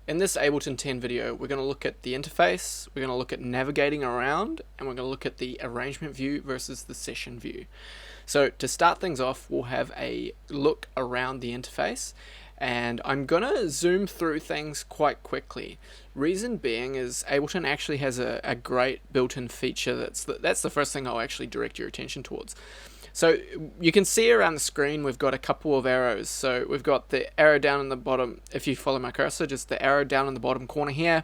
in this Ableton 10 video, we're going to look at the interface, we're going to look at navigating around, and we're going to look at the arrangement view versus the session view. So to start things off, we'll have a look around the interface, and I'm going to zoom through things quite quickly. Reason being is Ableton actually has a great built-in feature that's the first thing I'll actually direct your attention towards. So you can see around the screen we've got a couple of arrows. So we've got the arrow down in the bottom, if you follow my cursor, just the arrow down in the bottom corner here.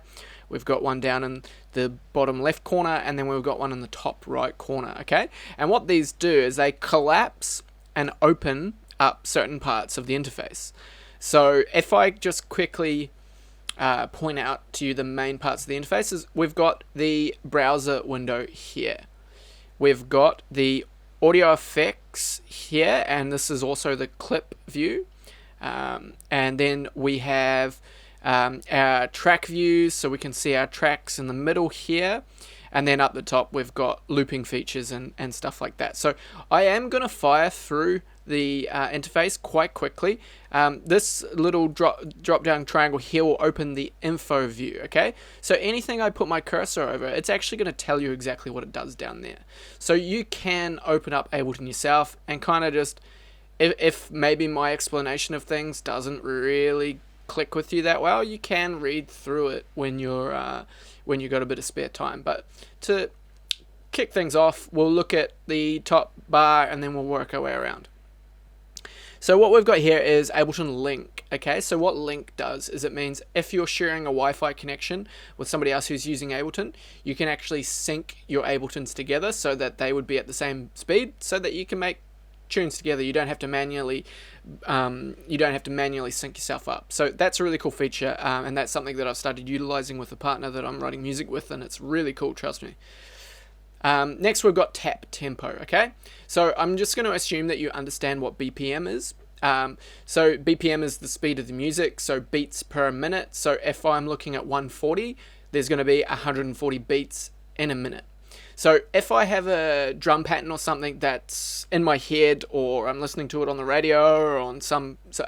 We've got one down in the bottom left corner, and then we've got one in the top right corner, okay? And what these do is they collapse and open up certain parts of the interface. So if I just quickly point out to you the main parts of the interface, is we've got the browser window here. We've got the audio effects here, and this is also the clip view, and then we have our track views, so we can see our tracks in the middle here, and then up the top we've got looping features and stuff like that. So I am going to fire through the interface quite quickly. This little drop down triangle here will open the info view, okay? So anything I put my cursor over, it's actually going to tell you exactly what it does down there. So you can open up Ableton yourself and kind of just, if maybe my explanation of things doesn't really click with you that well, you can read through it when you got a bit of spare time. But to kick things off, we'll look at the top bar and then we'll work our way around. So what we've got here is Ableton Link, okay? So what Link does is it means if you're sharing a Wi-Fi connection with somebody else who's using Ableton, you can actually sync your Abletons together so that they would be at the same speed, so that you can make tunes together. You don't have to manually sync yourself up. So that's a really cool feature, and that's something that I've started utilizing with a partner that I'm writing music with, and it's really cool, trust me. Next we've got tap tempo, okay? So I'm just going to assume that you understand what BPM is. So BPM is the speed of the music, so beats per minute. So if I'm looking at 140, there's going to be 140 beats in a minute. So if I have a drum pattern or something that's in my head, or I'm listening to it on the radio or on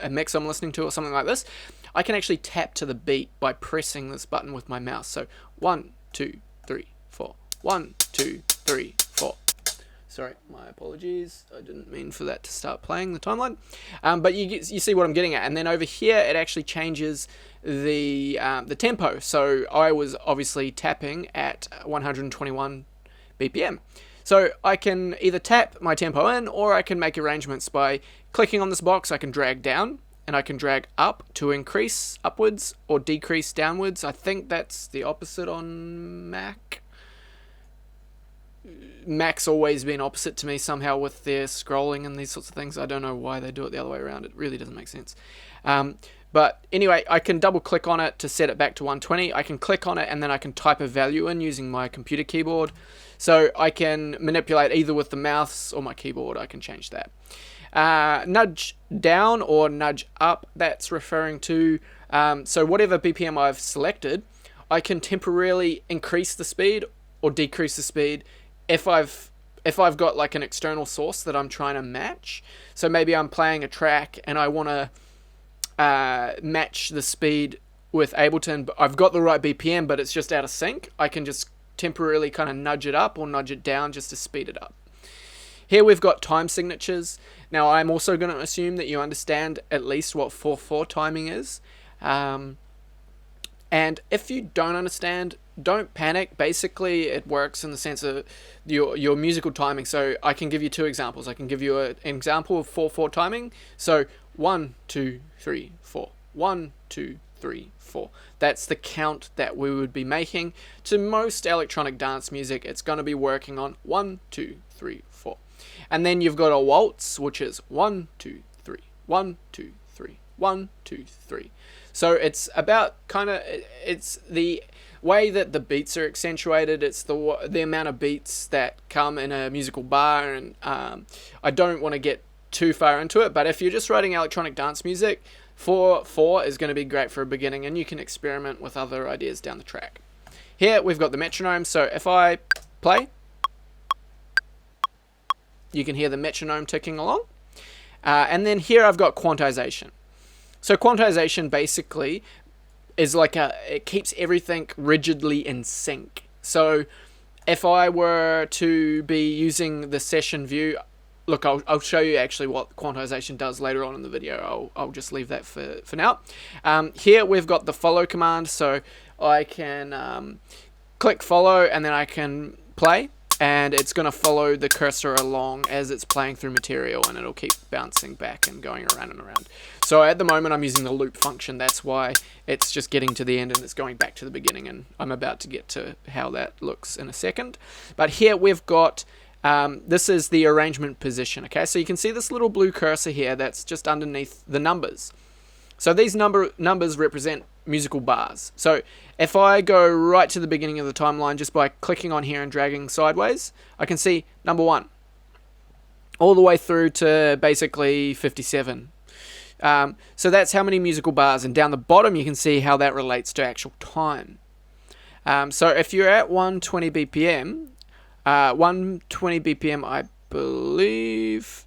a mix I'm listening to or something like this, I can actually tap to the beat by pressing this button with my mouse. So 1, 2, 3, 4. 1, 2, 3, 4. Sorry, my apologies. I didn't mean for that to start playing the timeline. But you see what I'm getting at. And then over here, it actually changes the tempo. So I was obviously tapping at 121 BPM. So I can either tap my tempo in, or I can make arrangements by clicking on this box. I can drag down, and I can drag up to increase upwards or decrease downwards. I think that's the opposite on Mac. Mac's always been opposite to me somehow with their scrolling and these sorts of things. I don't know why they do it the other way around. It really doesn't make sense. But anyway, I can double click on it to set it back to 120. I can click on it and then I can type a value in using my computer keyboard. So I can manipulate either with the mouse or my keyboard. I can change that. Nudge down or nudge up, that's referring to, so whatever BPM I've selected, I can temporarily increase the speed or decrease the speed if I've got like an external source that I'm trying to match. So maybe I'm playing a track and I want to match the speed with Ableton, but I've got the right BPM, but it's just out of sync. I can just temporarily kind of nudge it up or nudge it down just to speed it up. Here we've got time signatures. Now I'm also going to assume that you understand at least what 4/4 timing is. And if you don't understand, don't panic. Basically, it works in the sense of your musical timing. So I can give you two examples. I can give you an example of 4/4 timing. So 1, 2, 3, 4. 1, 2, 3, 4. That's the count that we would be making. To most electronic dance music, it's going to be working on 1, 2, 3, 4. And then you've got a waltz, which is 1, 2, 3, 1, 2, 3, 1, 2, 3. So it's about it's the way that the beats are accentuated. It's the amount of beats that come in a musical bar, and I don't want to get too far into it, but if you're just writing electronic dance music, 4/4 is going to be great for a beginning, and you can experiment with other ideas down the track. Here we've got the metronome, so if I play, you can hear the metronome ticking along. And then here I've got quantization. So quantization basically is like it keeps everything rigidly in sync. So if I were to be using the session view, look, I'll show you actually what quantization does later on in the video. I'll just leave that for now. Here we've got the follow command, so I can click follow and then I can play, and it's going to follow the cursor along as it's playing through material, and it'll keep bouncing back and going around and around. So at the moment I'm using the loop function, that's why it's just getting to the end and it's going back to the beginning, and I'm about to get to how that looks in a second. But here we've got, this is the arrangement position, okay? So you can see this little blue cursor here that's just underneath the numbers. So these numbers represent musical bars. So if I go right to the beginning of the timeline just by clicking on here and dragging sideways, I can see number 1 all the way through to basically 57. So that's how many musical bars, and down the bottom you can see how that relates to actual time. So if you're at 120 BPM, 120 BPM, I believe,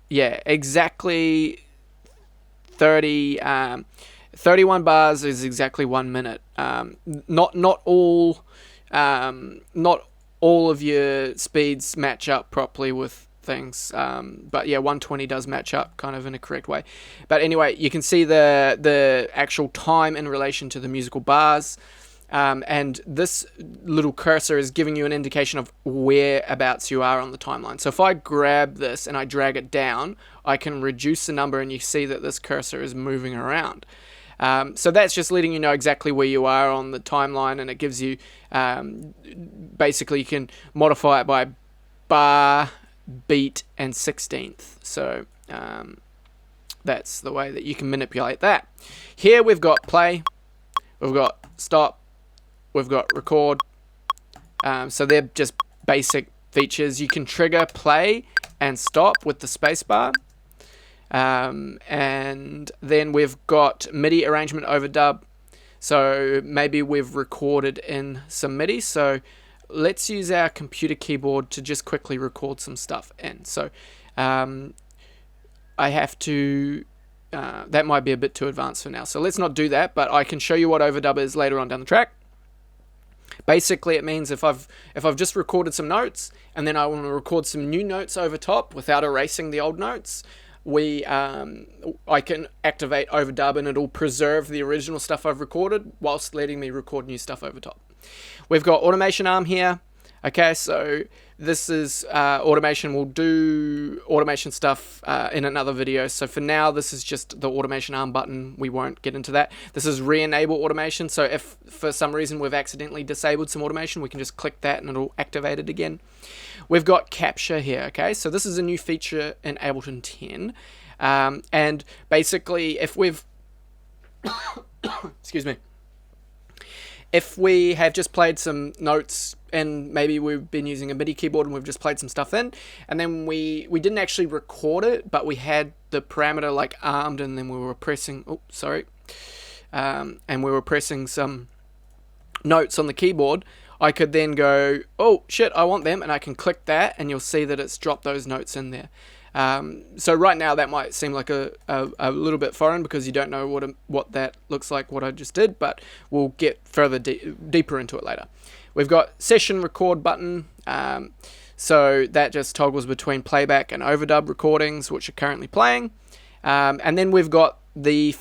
yeah, exactly 31 bars is exactly 1 minute. Not all of your speeds match up properly with things, but yeah, 120 does match up kind of in a correct way. But anyway, you can see the actual time in relation to the musical bars, and this little cursor is giving you an indication of whereabouts you are on the timeline. So if I grab this and I drag it down, I can reduce the number, and you see that this cursor is moving around. So that's just letting you know exactly where you are on the timeline, and it gives you, basically you can modify it by bar, beat, and 16th. So that's the way that you can manipulate that. Here we've got play, we've got stop, we've got record. So they're just basic features. You can trigger play and stop with the spacebar. And then we've got MIDI arrangement overdub. So maybe we've recorded in some MIDI. So let's use our computer keyboard to just quickly record some stuff in. So I have to, that might be a bit too advanced for now. So let's not do that, but I can show you what overdub is later on down the track. Basically, it means if I've just recorded some notes and then I want to record some new notes over top without erasing the old notes, I can activate overdub, and it'll preserve the original stuff I've recorded whilst letting me record new stuff over top. We've got automation arm here. Okay, so this is automation. We'll do automation stuff in another video. So for now, this is just the automation arm button. We won't get into that. This is re-enable automation. So if for some reason we've accidentally disabled some automation, we can just click that and it'll activate it again. We've got capture here. Okay, so this is a new feature in Ableton 10. And basically, if we've excuse me, if we have just played some notes and maybe we've been using a MIDI keyboard and we've just played some stuff in, and then we didn't actually record it, but we had the parameter like armed, and then we were pressing, and we were pressing some notes on the keyboard, I could then go, oh shit, I want them, and I can click that, and you'll see that it's dropped those notes in there. So right now that might seem like a little bit foreign because you don't know what that looks like, what I just did, but we'll get further deeper into it later. We've got session record button, so that just toggles between playback and overdub recordings, which are currently playing, and then we've got the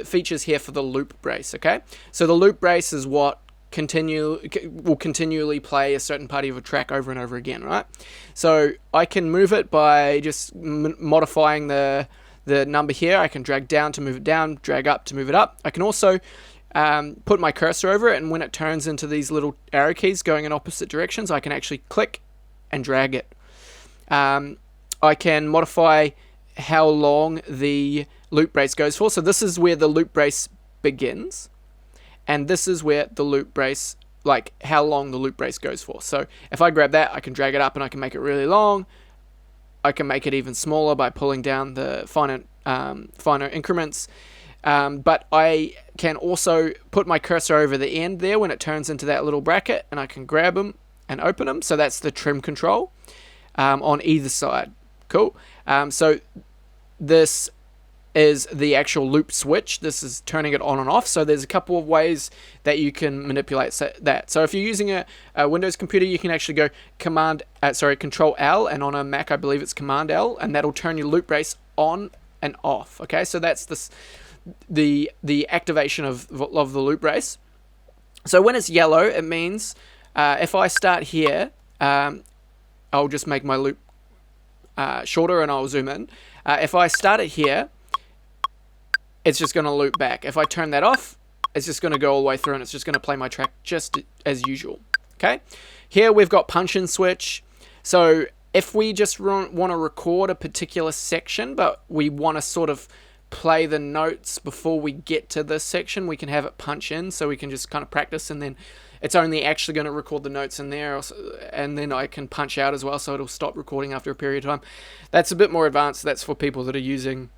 features here for the loop brace. Okay, so the loop brace is what will continually play a certain part of a track over and over again, right? So I can move it by just modifying the number here. I can drag down to move it down, drag up to move it up. I can also put my cursor over it, and when it turns into these little arrow keys going in opposite directions, I can actually click and drag it. I can modify how long the loop brace goes for. So this is where the loop brace begins, and this is where the loop brace, like how long the loop brace goes for. So if I grab that, I can drag it up and I can make it really long. I can make it even smaller by pulling down the finer increments. But I can also put my cursor over the end there when it turns into that little bracket, and I can grab them and open them. So that's the trim control on either side. Cool. So this is the actual loop switch. This is turning it on and off. So there's a couple of ways that you can manipulate that. So if you're using a Windows computer, you can actually go Control L, and on a Mac, I believe it's Command L, and that'll turn your loop brace on and off. Okay, so that's the activation of the loop brace. So when it's yellow, it means if I start here, I'll just make my loop shorter and I'll zoom in. If I start it here, it's just going to loop back. If I turn that off, it's just going to go all the way through and it's just going to play my track just as usual. Okay, here we've got punch in switch. So if we just want to record a particular section, but we want to sort of play the notes before we get to this section, we can have it punch in, so we can just kind of practice, and then it's only actually going to record the notes in there, and then I can punch out as well, so it'll stop recording after a period of time. That's a bit more advanced. That's for people that are using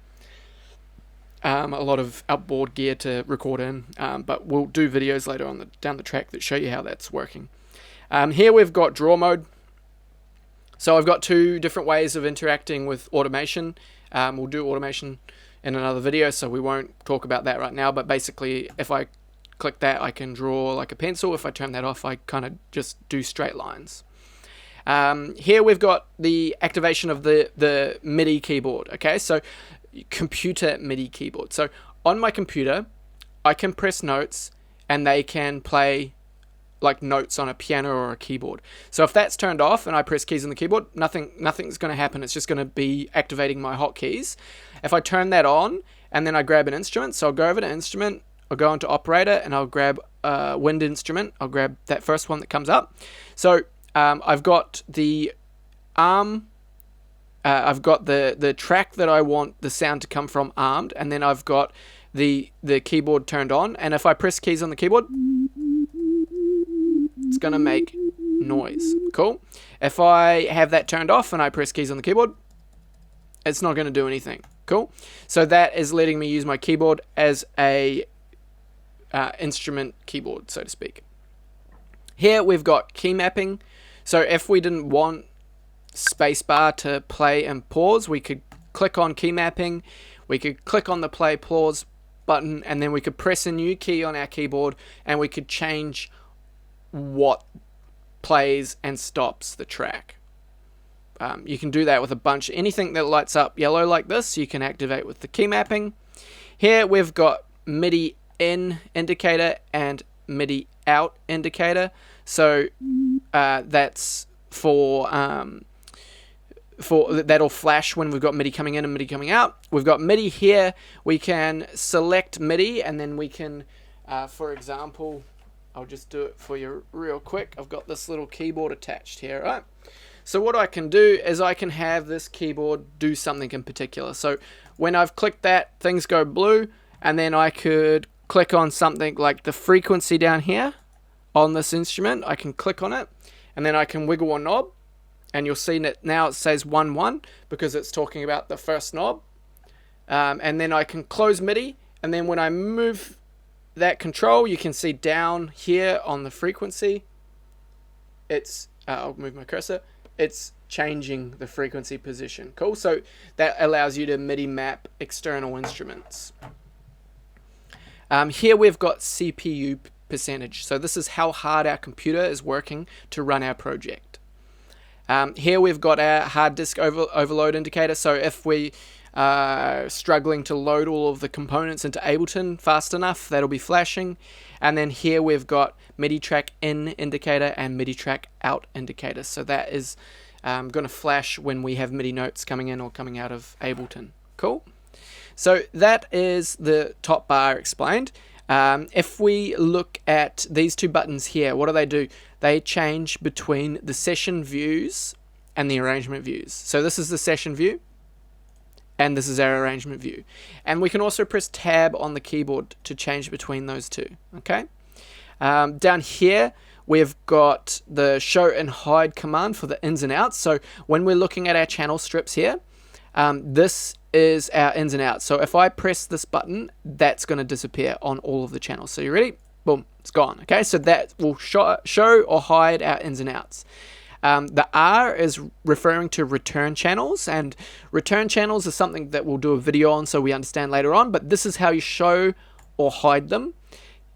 a lot of outboard gear to record in, but we'll do videos later on down the track that show you how that's working. Here we've got draw mode. So I've got two different ways of interacting with automation. We'll do automation in another video, so we won't talk about that right now, but basically if I click that, I can draw like a pencil. If I turn that off, I kind of just do straight lines. Here we've got the activation of the MIDI keyboard. Okay, so computer MIDI keyboard. So on my computer, I can press notes and they can play like notes on a piano or a keyboard. So if that's turned off and I press keys on the keyboard, nothing's going to happen. It's just going to be activating my hotkeys. If I turn that on and then I grab an instrument, so I'll go over to instrument, I'll go into operator, and I'll grab wind instrument. I'll grab that first one that comes up. So I've got the arm, I've got the track that I want the sound to come from armed, and then I've got the keyboard turned on, and if I press keys on the keyboard, it's going to make noise. Cool. If I have that turned off and I press keys on the keyboard, it's not going to do anything. Cool. So that is letting me use my keyboard as a instrument keyboard, so to speak. Here we've got key mapping. So if we didn't want spacebar to play and pause, we could click on key mapping. We could click on the play pause button, and then we could press a new key on our keyboard, and we could change what plays and stops the track. You can do that with a bunch. Anything that lights up yellow like this, you can activate with the key mapping. Here we've got MIDI in indicator and MIDI out indicator. So that's for that'll flash when we've got MIDI coming in and MIDI coming out. We've got MIDI here. We can select MIDI, and then we can, for example, I'll just do it for you real quick. I've got this little keyboard attached here, right? So what I can do is I can have this keyboard do something in particular. So when I've clicked that, things go blue, and then I could click on something like the frequency down here on this instrument. I can click on it, and then I can wiggle a knob, and you'll see that now it says 1-1 because it's talking about the first knob. And then I can close MIDI, and then when I move that control, you can see down here on the frequency, it's I'll move my cursor, it's changing the frequency position. Cool. So that allows you to MIDI map external instruments. Here we've got CPU percentage. So this is how hard our computer is working to run our project. Here we've got our hard disk overload indicator. So if we struggling to load all of the components into Ableton fast enough, that'll be flashing. And then here we've got MIDI track in indicator and MIDI track out indicator. So that is going to flash when we have MIDI notes coming in or coming out of Ableton. Cool. So that is the top bar explained. If we look at these two buttons here, what do? They change between the session views and the arrangement views. So this is the session view, and this is our arrangement view. And we can also press tab on the keyboard to change between those two. Okay. Down here, we've got the show and hide command for the ins and outs. So when we're looking at our channel strips here, this is our ins and outs. So if I press this button, that's going to disappear on all of the channels. So you ready? Boom, it's gone. Okay, so that will show or hide our ins and outs. The R is referring to return channels, and return channels is something that we'll do a video on so we understand later on, but this is how you show or hide them.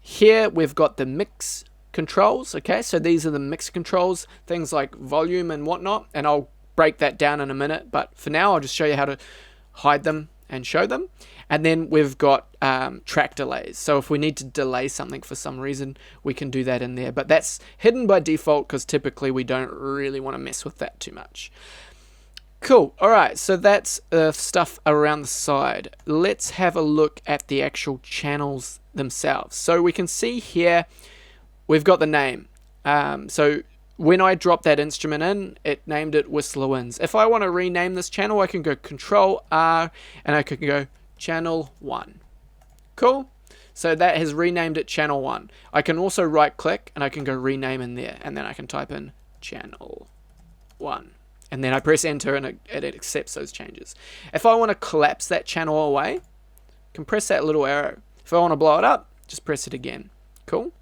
Here we've got the mix controls, okay, so these are the mix controls, things like volume and whatnot, and I'll break that down in a minute, but for now I'll just show you how to hide them and show them. And then we've got track delays, so if we need to delay something for some reason, we can do that in there, but that's hidden by default because typically we don't really want to mess with that too much. Cool. Alright, so that's stuff around the side. Let's have a look at the actual channels themselves. So we can see here we've got the name. So when I dropped that instrument in, it named it Whistler Winds. If I want to rename this channel, I can go Control R and I can go Channel 1. Cool. So that has renamed it Channel 1. I can also right click and I can go rename in there, and then I can type in Channel 1. And then I press enter and it accepts those changes. If I want to collapse that channel away, I can press that little arrow. If I want to blow it up, just press it again. Cool.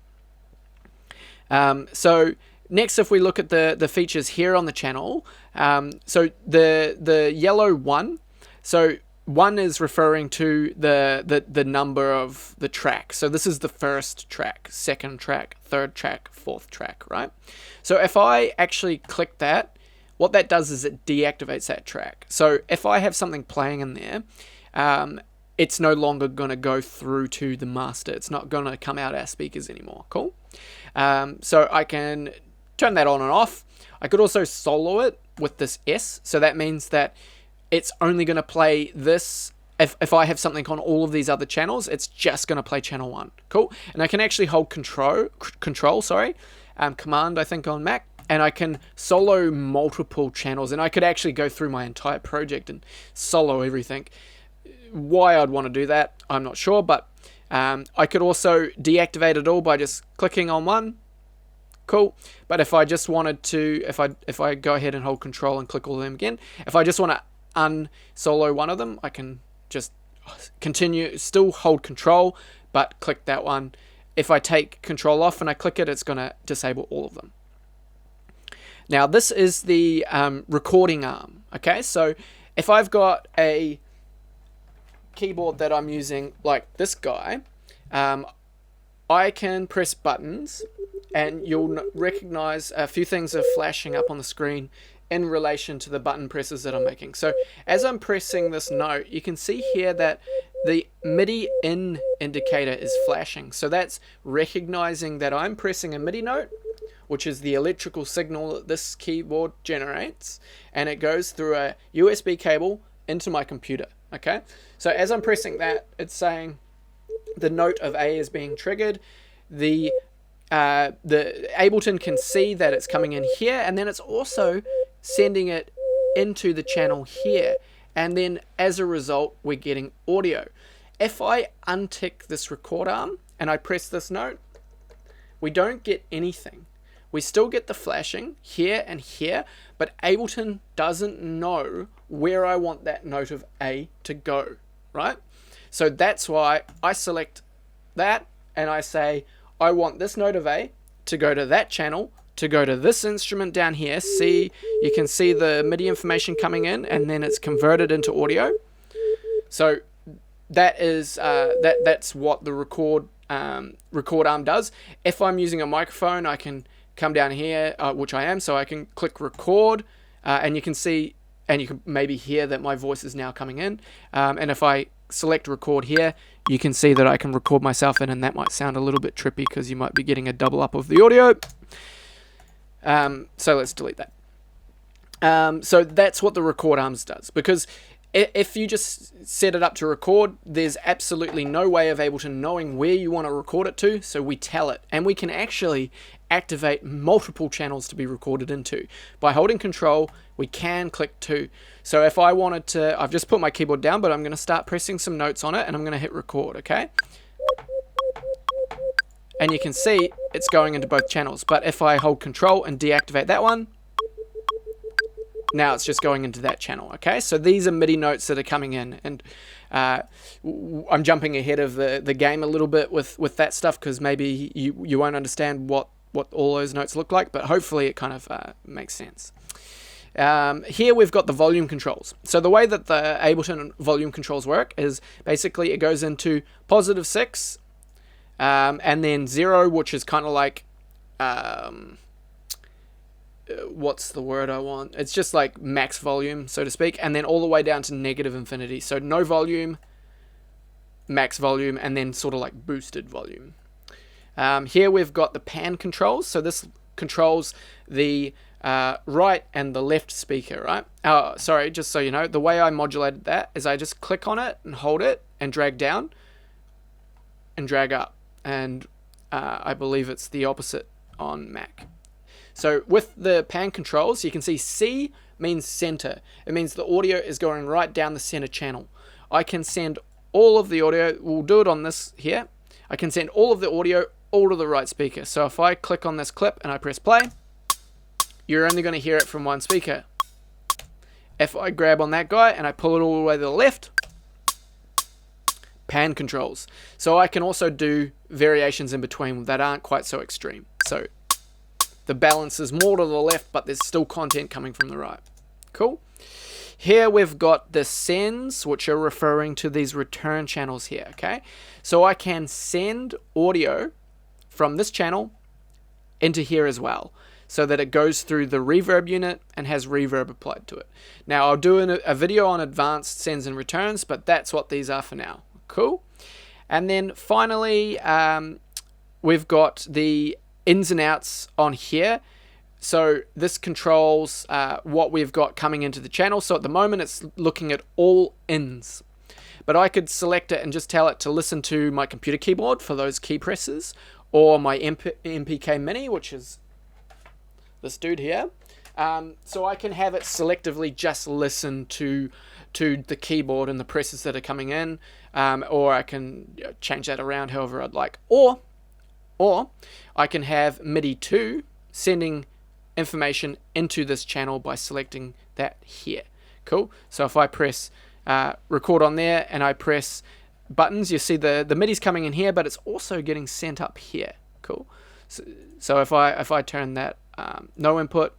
So next, if we look at the features here on the channel, so the yellow 1, so 1 is referring to the number of the track. So this is the first track, second track, third track, fourth track, right? So if I actually click that, what that does is it deactivates that track. So if I have something playing in there, it's no longer going to go through to the master. It's not going to come out our speakers anymore. Cool. So I can turn that on and off. I could also solo it with this S. So that means that it's only going to play this. If I have something on all of these other channels, it's just going to play channel 1. Cool. And I can actually hold command, I think, on Mac. And I can solo multiple channels, and I could actually go through my entire project and solo everything. Why I'd want to do that, I'm not sure, but I could also deactivate it all by just clicking on one. Cool. But if I just wanted to, if I go ahead and hold control and click all of them again, if I just want to unsolo one of them, I can just continue, still hold control, but click that one. If I take control off and I click it, it's going to disable all of them. Now this is the recording arm. Okay, so if I've got a keyboard that I'm using like this guy, I can press buttons and you'll recognize a few things are flashing up on the screen in relation to the button presses that I'm making. So as I'm pressing this note, you can see here that the MIDI in indicator is flashing. So that's recognizing that I'm pressing a MIDI note, which is the electrical signal that this keyboard generates, and it goes through a USB cable into my computer. Okay, so as I'm pressing that, it's saying the note of A is being triggered. The Ableton can see that it's coming in here, and then it's also sending it into the channel here, and then as a result we're getting audio. If I untick this record arm and I press this note, we don't get anything. We still get the flashing here and here, but Ableton doesn't know where I want that note of A to go, right? So that's why I select that and I say, I want this note of A to go to that channel, to go to this instrument down here. See, you can see the MIDI information coming in, and then it's converted into audio. So that is that's what the record arm does. If I'm using a microphone, I can come down here, which I am, so I can click record, and you can see, and you can maybe hear that my voice is now coming in. And if I select record here, you can see that I can record myself in, and that might sound a little bit trippy because you might be getting a double up of the audio. So let's delete that. So that's what the record arms does, because if you just set it up to record, there's absolutely no way of Ableton knowing where you want to record it to, so we tell it, and we can actually activate multiple channels to be recorded into. By holding control, we can click 2. So if I wanted to, I've just put my keyboard down, but I'm going to start pressing some notes on it, and I'm going to hit record, okay? And you can see it's going into both channels, but if I hold control and deactivate that one, now it's just going into that channel, okay? So these are MIDI notes that are coming in, and I'm jumping ahead of the game a little bit with that stuff, because maybe you won't understand what what all those notes look like, but hopefully it kind of makes sense. Here we've got the volume controls. So the way that the Ableton volume controls work is basically it goes into +6, and then 0, which is kind of like, what's the word I want? It's just like max volume, so to speak, and then all the way down to -infinity. So no volume, max volume, and then sort of like boosted volume. Here we've got the pan controls. So this controls the right and the left speaker, right? Sorry, just so you know, the way I modulated that is I just click on it and hold it and drag down and drag up. And I believe it's the opposite on Mac. So with the pan controls, you can see C means center. It means the audio is going right down the center channel. I can send all of the audio, we'll do it on this here. I can send all of the audio all to the right speaker. So if I click on this clip and I press play, you're only going to hear it from one speaker. If I grab on that guy and I pull it all the way to the left, pan controls. So I can also do variations in between that aren't quite so extreme. So the balance is more to the left, but there's still content coming from the right. Cool. Here we've got the sends, which are referring to these return channels here, okay? So I can send audio from this channel into here as well, so that it goes through the reverb unit and has reverb applied to it. Now I'll do a video on advanced sends and returns, but that's what these are for now. Cool. And then finally, we've got the ins and outs on here. So this controls what we've got coming into the channel. So at the moment it's looking at all ins, but I could select it and just tell it to listen to my computer keyboard for those key presses, or my MPK Mini, which is this dude here. So I can have it selectively just listen to the keyboard and the presses that are coming in, or I can change that around however I'd like, or I can have MIDI 2 sending information into this channel by selecting that here. Cool. So if I press record on there and I press buttons, you see the MIDI's coming in here, but it's also getting sent up here. Cool. So if I turn that no input,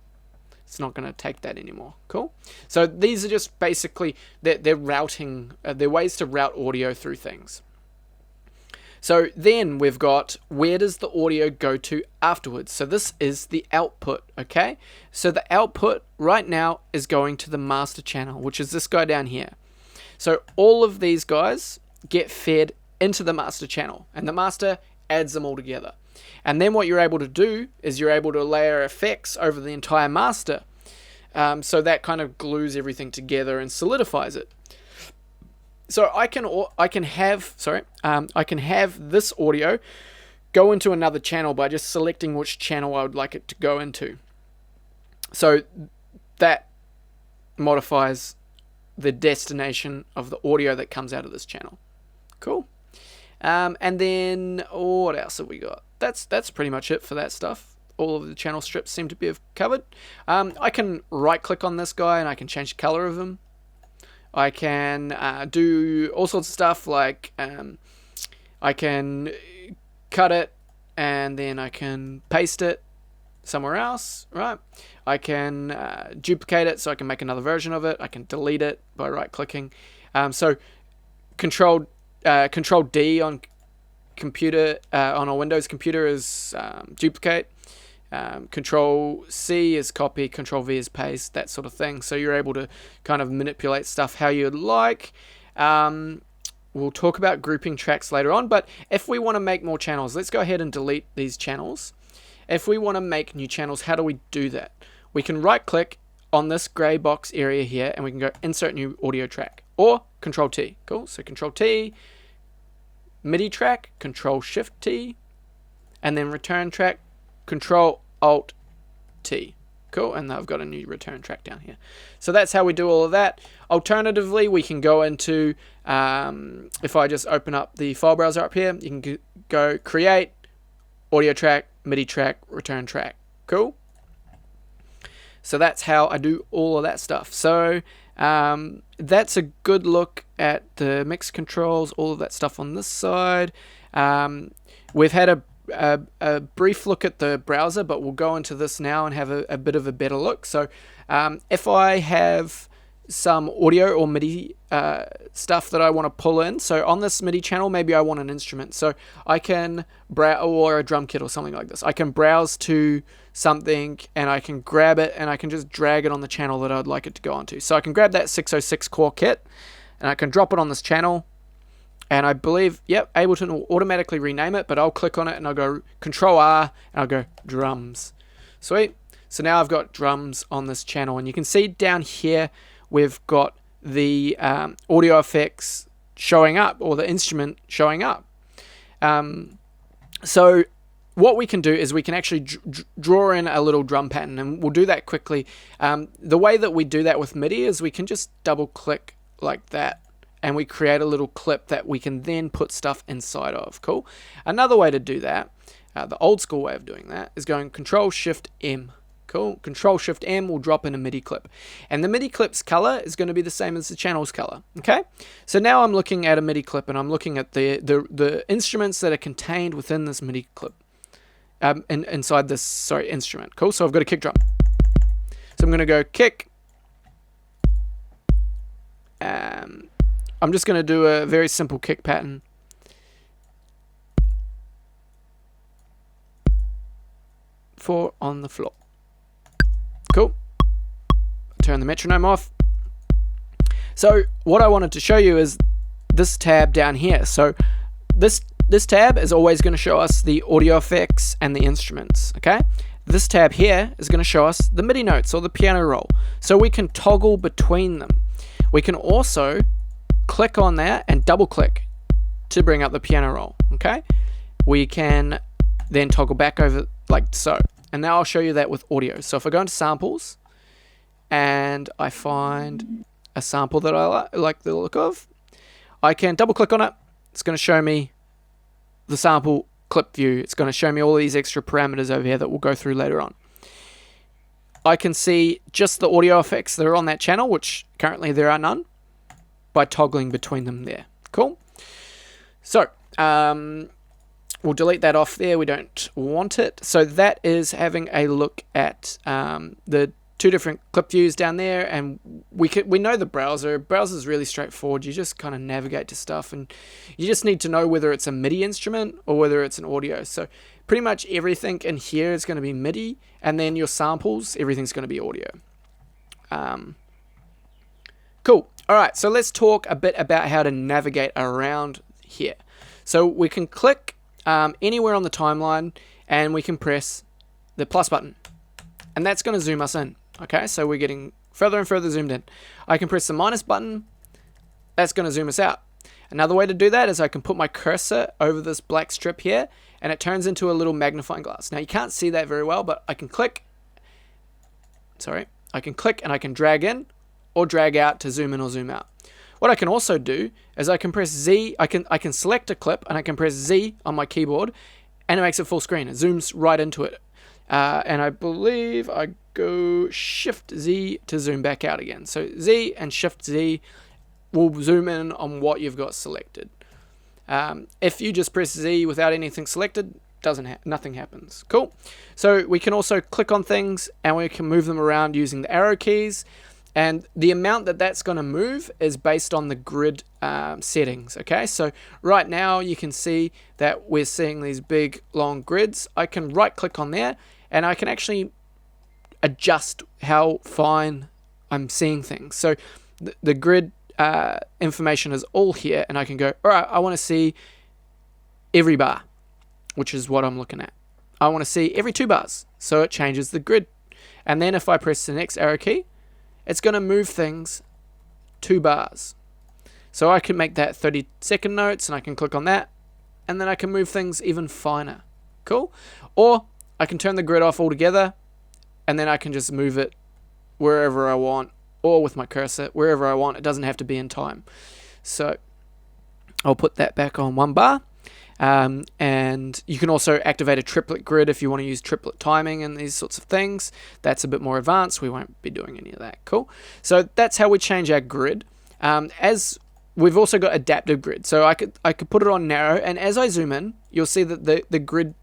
it's not going to take that anymore. Cool. So these are just basically they're routing, they're ways to route audio through things. So then we've got, where does the audio go to afterwards? So this is the output, okay? So the output right now is going to the master channel, which is this guy down here. So all of these guys get fed into the master channel, and the master adds them all together. And then what you're able to do is you're able to layer effects over the entire master. So that kind of glues everything together and solidifies it. So I can have this audio go into another channel by just selecting which channel I would like it to go into. So that modifies the destination of the audio that comes out of this channel. Cool. And then what else have we got? That's pretty much it for that stuff. All of the channel strips seem to be covered. I can right click on this guy and I can change the color of him. I can do all sorts of stuff, like I can cut it and then I can paste it somewhere else, right? I can duplicate it so I can make another version of it. I can delete it by right clicking. So Control D on computer on a Windows computer is duplicate. Control C is copy, Control V is paste, that sort of thing. So you're able to kind of manipulate stuff how you'd like. We'll talk about grouping tracks later on, but if we want to make more channels, let's go ahead and delete these channels. If we want to make new channels, how do we do that? We can right click on this gray box area here and we can go insert new audio track, or Control T. Cool. So Control T, MIDI track, Control Shift T, and then return track, Control Alt T. Cool. And I've got a new return track down here. So that's how we do all of that. Alternatively, we can go into, if I just open up the file browser up here, you can go create, audio track, MIDI track, return track. Cool. So that's how I do all of that stuff. So that's a good look at the mix controls, all of that stuff on this side. We've had a brief look at the browser, but we'll go into this now and have a bit of a better look. So if I have some audio or MIDI stuff that I want to pull in, so on this MIDI channel, maybe I want an instrument. So I can browse, or a drum kit or something like this. I can browse to something and I can grab it and I can just drag it on the channel that I'd like it to go onto. So I can grab that 606 core kit and I can drop it on this channel. And I believe, yep, Ableton will automatically rename it, but I'll click on it and I'll go Control R and I'll go drums. Sweet. So now I've got drums on this channel, and you can see down here we've got the audio effects showing up, or the instrument showing up. So what we can do is we can actually draw in a little drum pattern, and we'll do that quickly. The way that we do that with MIDI is we can just double click like that, and we create a little clip that we can then put stuff inside of. Cool. Another way to do that, the old school way of doing that, is going Control Shift M. Cool. Control Shift M will drop in a MIDI clip, and the MIDI clip's color is going to be the same as the channel's color. Okay. So now I'm looking at a MIDI clip, and I'm looking at the instruments that are contained within this MIDI clip, inside this instrument. Cool. So I've got a kick drum. So I'm going to go kick. I'm just going to do a very simple kick pattern. Four on the floor. Cool. Turn the metronome off. So what I wanted to show you is this tab down here. So this tab is always going to show us the audio effects and the instruments. Okay. This tab here is going to show us the MIDI notes or the piano roll. So we can toggle between them. We can also click on that and double click to bring up the piano roll. Okay. We can then toggle back over like so. And now I'll show you that with audio. So if I go into samples and I find a sample that I like the look of, I can double click on it. It's going to show me the sample clip view. It's going to show me all these extra parameters over here that we'll go through later on. I can see just the audio effects that are on that channel, which currently there are none, by toggling between them there. Cool. So, we'll delete that off there. We don't want it. So that is having a look at the two different clip views down there, and we know the browser. Browser is really straightforward. You just kind of navigate to stuff, and you just need to know whether it's a MIDI instrument or whether it's an audio. So pretty much everything in here is going to be MIDI, and then your samples, everything's going to be audio. Cool. All right. So let's talk a bit about how to navigate around here. So we can click anywhere on the timeline, and we can press the plus button, and that's going to zoom us in. Okay, so we're getting further and further zoomed in. I can press the minus button. That's going to zoom us out. Another way to do that is I can put my cursor over this black strip here, and it turns into a little magnifying glass. Now you can't see that very well, but I can click. I can click and I can drag in or drag out to zoom in or zoom out. What I can also do is I can press Z. I can select a clip and I can press Z on my keyboard, and it makes it full screen. It zooms right into it. And I believe I go Shift Z to zoom back out again. So Z and Shift Z will zoom in on what you've got selected. If you just press Z without anything selected, nothing happens. Cool. So we can also click on things and we can move them around using the arrow keys. And the amount that's going to move is based on the grid settings. Okay, so right now you can see that we're seeing these big long grids. I can right click on there and I can actually adjust how fine I'm seeing things. So the grid information is all here, and I can go, all right, I want to see every bar, which is what I'm looking at. I want to see every 2 bars, so it changes the grid. And then if I press the next arrow key, it's going to move things 2 bars. So I can make that 30-second notes, and I can click on that, and then I can move things even finer. Cool. Or I can turn the grid off altogether, and then I can just move it wherever I want, or with my cursor, wherever I want. It doesn't have to be in time. So I'll put that back on 1 bar. And you can also activate a triplet grid if you want to use triplet timing and these sorts of things. That's a bit more advanced. We won't be doing any of that. Cool. So that's how we change our grid. As we've also got adaptive grid. So I could put it on narrow, and as I zoom in, you'll see that the grid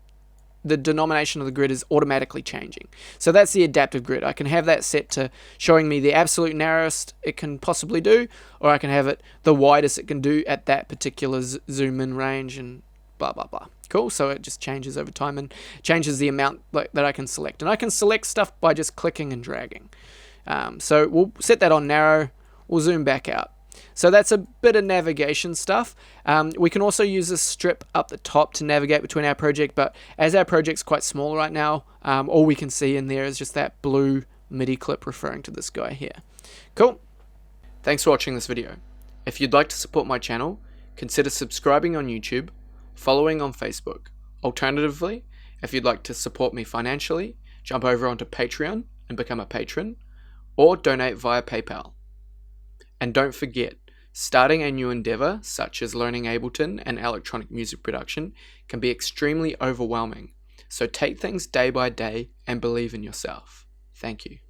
the denomination of the grid is automatically changing. So that's the adaptive grid. I can have that set to showing me the absolute narrowest it can possibly do, or I can have it the widest it can do at that particular zoom in range and blah, blah, blah. Cool. So it just changes over time and changes the amount that I can select. And I can select stuff by just clicking and dragging. So we'll set that on narrow. We'll zoom back out. So that's a bit of navigation stuff. We can also use this strip up the top to navigate between our project, but as our project's quite small right now, all we can see in there is just that blue MIDI clip referring to this guy here. Cool. Thanks for watching this video. If you'd like to support my channel, consider subscribing on YouTube, following on Facebook. Alternatively, if you'd like to support me financially, jump over onto Patreon and become a patron, or donate via PayPal. And don't forget, starting a new endeavor, such as learning Ableton and electronic music production, can be extremely overwhelming. So take things day by day and believe in yourself. Thank you.